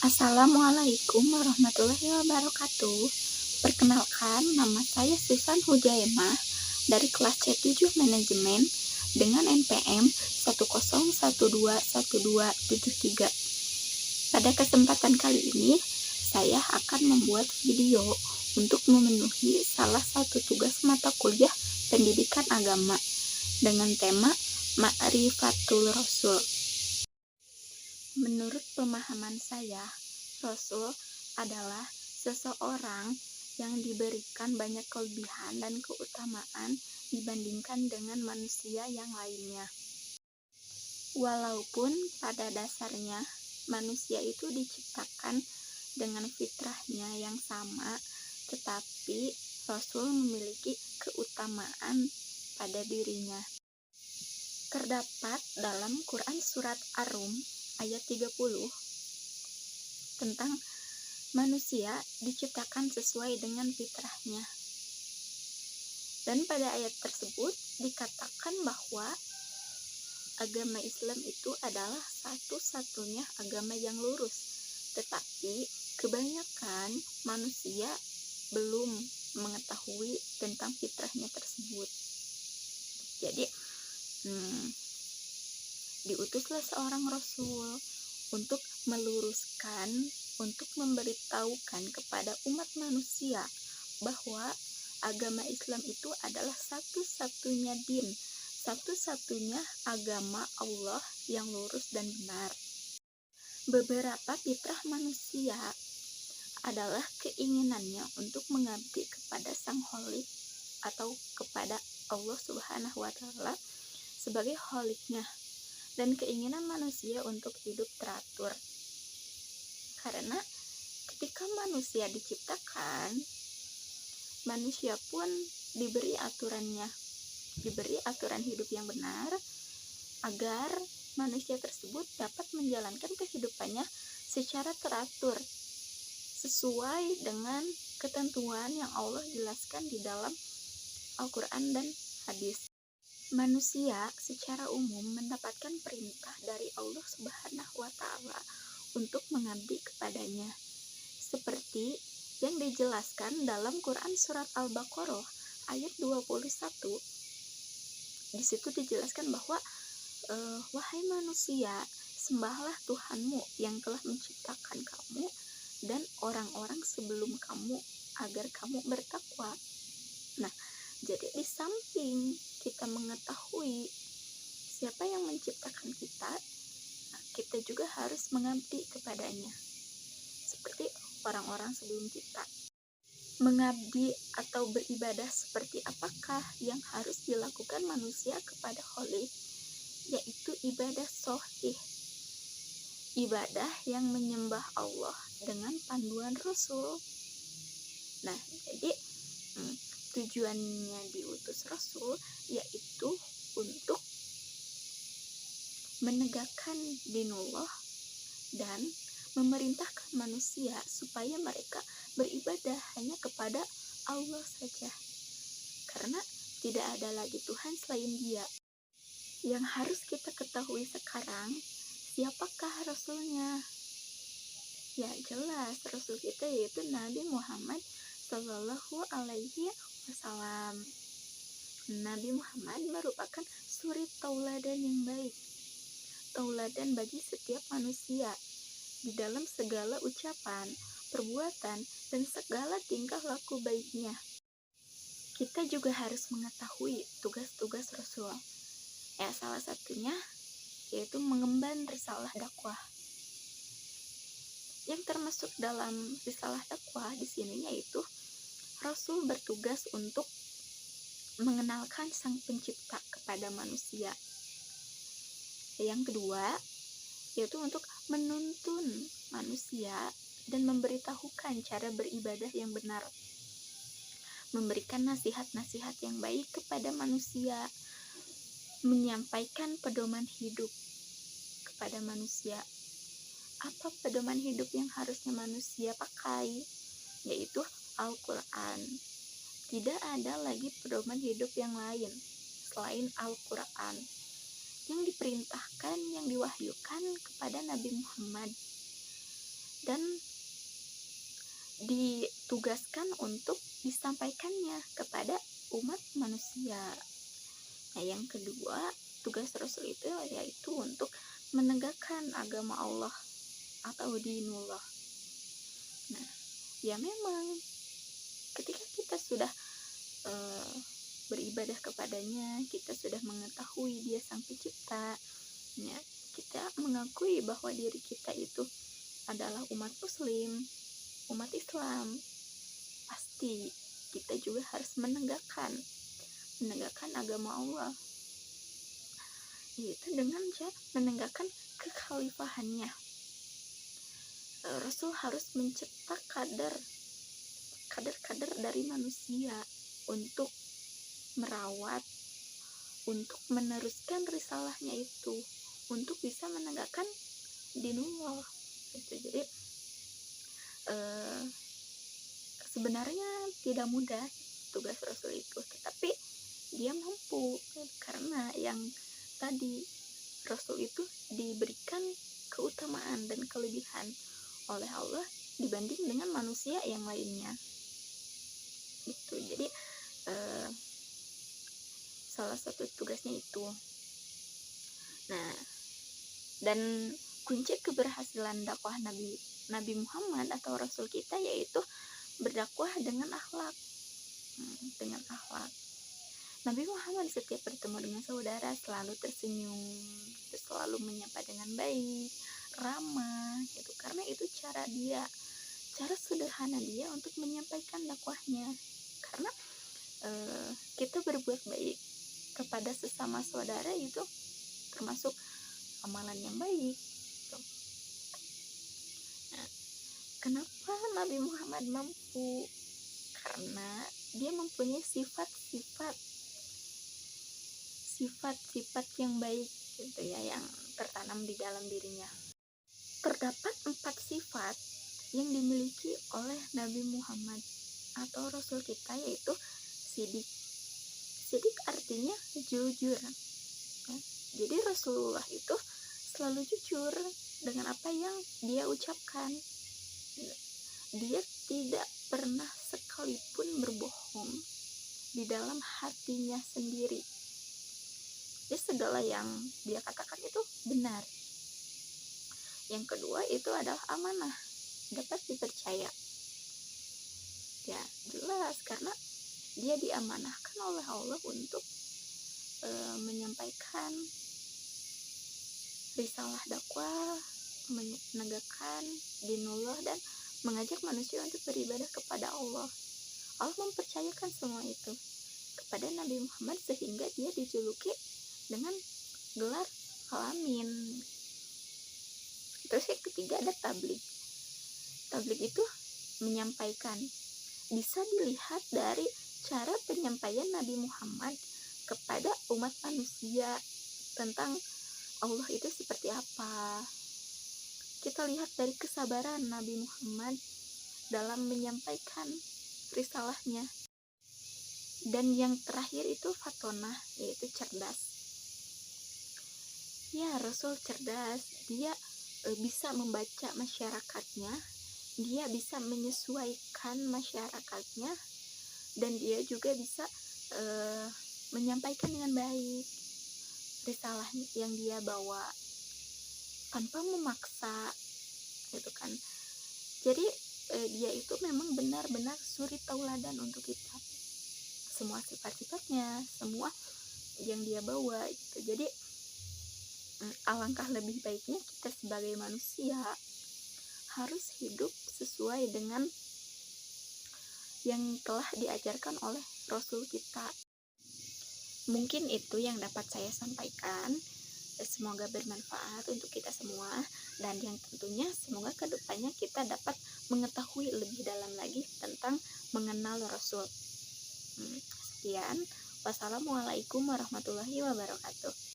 Assalamualaikum warahmatullahi wabarakatuh. Perkenalkan, nama saya Susan Hujaimah dari kelas C7 Manajemen dengan NPM 101212773. Pada kesempatan kali ini, saya akan membuat video untuk memenuhi salah satu tugas mata kuliah pendidikan agama dengan tema Ma'rifatul Rasul. Menurut pemahaman saya, Rasul adalah seseorang yang diberikan banyak kelebihan dan keutamaan dibandingkan dengan manusia yang lainnya. Walaupun pada dasarnya manusia itu diciptakan dengan fitrahnya yang sama, tetapi Rasul memiliki keutamaan pada dirinya. Terdapat dalam Quran Surat Ar-Rum ayat 30 tentang manusia diciptakan sesuai dengan fitrahnya. Dan pada ayat tersebut dikatakan bahwa agama Islam itu adalah satu-satunya agama yang lurus. Tetapi kebanyakan manusia belum mengetahui tentang fitrahnya tersebut. Jadi diutuslah seorang Rasul untuk meluruskan, untuk memberitahukan kepada umat manusia bahwa agama Islam itu adalah satu-satunya din, satu-satunya agama Allah yang lurus dan benar. Beberapa fitrah manusia adalah keinginannya untuk mengabdi kepada Sang Kholik atau kepada Allah Subhanahu wa Ta'ala sebagai Kholiknya, dan keinginan manusia untuk hidup teratur. Karena ketika manusia diciptakan, manusia pun diberi aturannya, diberi aturan hidup yang benar agar manusia tersebut dapat menjalankan kehidupannya secara teratur sesuai dengan ketentuan yang Allah jelaskan di dalam Al-Quran dan hadis. Manusia secara umum mendapatkan perintah dari Allah Subhanahu wa Ta'ala untuk mengabdi kepadanya, seperti yang dijelaskan dalam Quran Surat Al-Baqarah ayat 21. Di situ dijelaskan bahwa wahai manusia, sembahlah Tuhanmu yang telah menciptakan kamu dan orang-orang sebelum kamu agar kamu bertakwa. Nah, jadi di samping kita mengetahui siapa yang menciptakan kita, kita juga harus mengabdi kepadanya. Seperti orang-orang sebelum kita. Mengabdi atau beribadah seperti apakah yang harus dilakukan manusia kepada Kholik? Yaitu ibadah shahih. Ibadah yang menyembah Allah dengan panduan Rasul. Nah, jadi tujuannya diutus Rasul yaitu untuk menegakkan dinullah dan memerintahkan manusia supaya mereka beribadah hanya kepada Allah saja, karena tidak ada lagi Tuhan selain Dia. Yang harus kita ketahui sekarang, siapakah Rasulnya? Ya jelas, Rasul kita yaitu Nabi Muhammad Sallallahu Alaihi Wasallam. Nabi Muhammad merupakan suri tauladan yang baik, tauladan bagi setiap manusia di dalam segala ucapan, perbuatan, dan segala tingkah laku baiknya. Kita juga harus mengetahui tugas-tugas Rasul. Salah satunya yaitu mengemban risalah dakwah. Yang termasuk dalam risalah dakwah di sini yaitu Rasul bertugas untuk mengenalkan Sang Pencipta kepada manusia. Yang kedua, yaitu untuk menuntun manusia dan memberitahukan cara beribadah yang benar. Memberikan nasihat-nasihat yang baik kepada manusia, menyampaikan pedoman hidup kepada manusia. Apa pedoman hidup yang harusnya manusia pakai? Yaitu Al-Quran. Tidak ada lagi pedoman hidup yang lain selain Al-Quran yang diperintahkan, yang diwahyukan kepada Nabi Muhammad. dan ditugaskan untuk disampaikannya kepada umat manusia. Nah, yang kedua, tugas Rasul itu yaitu untuk menegakkan agama Allah atau dinullah. Nah, ya memang ketika kita sudah beribadah kepadanya, kita sudah mengetahui dia sang pencipta, ya, kita mengakui bahwa diri kita itu adalah umat muslim, umat Islam, pasti kita juga harus menegakkan agama Allah, yaitu dengan menegakkan kekhalifahannya. Rasul harus mencetak kader dari manusia untuk merawat, untuk meneruskan risalahnya itu, untuk bisa menegakkan dinullah. Jadi sebenarnya tidak mudah tugas Rasul itu, tetapi dia mampu, karena yang tadi Rasul itu diberikan keutamaan dan kelebihan oleh Allah dibanding dengan manusia yang lainnya. Itu jadi salah satu tugasnya itu. Nah, dan kunci keberhasilan dakwah Nabi Muhammad atau Rasul kita yaitu berdakwah dengan akhlak. Nabi Muhammad setiap bertemu dengan saudara selalu tersenyum, selalu menyapa dengan baik, ramah, gitu. Karena itu cara sederhana dia untuk menyampaikan dakwahnya. Karena kita berbuat baik kepada sesama saudara itu termasuk amalan yang baik. Gitu. Nah, kenapa Nabi Muhammad mampu? Karena dia mempunyai sifat-sifat yang baik, gitu ya, yang tertanam di dalam dirinya. Terdapat 4 sifat yang dimiliki oleh Nabi Muhammad atau Rasul kita, yaitu sidik. Sidik artinya jujur. Jadi Rasulullah itu selalu jujur dengan apa yang dia ucapkan. Dia tidak pernah sekalipun berbohong di dalam hatinya sendiri. Jadi segala yang dia katakan itu benar. Yang kedua itu adalah amanah, dapat dipercaya. Ya, jelas karena dia diamanahkan oleh Allah untuk menyampaikan risalah dakwah, menegakkan dinullah dan mengajak manusia untuk beribadah kepada Allah. Allah mempercayakan semua itu kepada Nabi Muhammad sehingga dia dijuluki dengan gelar Al-Amin. Terus yang ketiga ada tabligh. Tabligh itu menyampaikan. Bisa dilihat dari cara penyampaian Nabi Muhammad kepada umat manusia tentang Allah itu seperti apa. Kita lihat dari kesabaran Nabi Muhammad dalam menyampaikan risalahnya. Dan yang terakhir itu fatonah, yaitu cerdas. Ya, Rasul cerdas. Dia bisa membaca masyarakatnya, dia bisa menyesuaikan masyarakatnya, dan dia juga bisa menyampaikan dengan baik risalah yang dia bawa tanpa memaksa, gitu kan. Jadi dia itu memang benar-benar suri tauladan untuk kita. Semua sifat-sifatnya, semua yang dia bawa, gitu. Jadi alangkah lebih baiknya kita sebagai manusia harus hidup sesuai dengan yang telah diajarkan oleh Rasul kita. Mungkin itu yang dapat saya sampaikan. Semoga bermanfaat untuk kita semua, dan yang tentunya semoga kedepannya kita dapat mengetahui lebih dalam lagi tentang mengenal Rasul. Sekian, wassalamualaikum warahmatullahi wabarakatuh.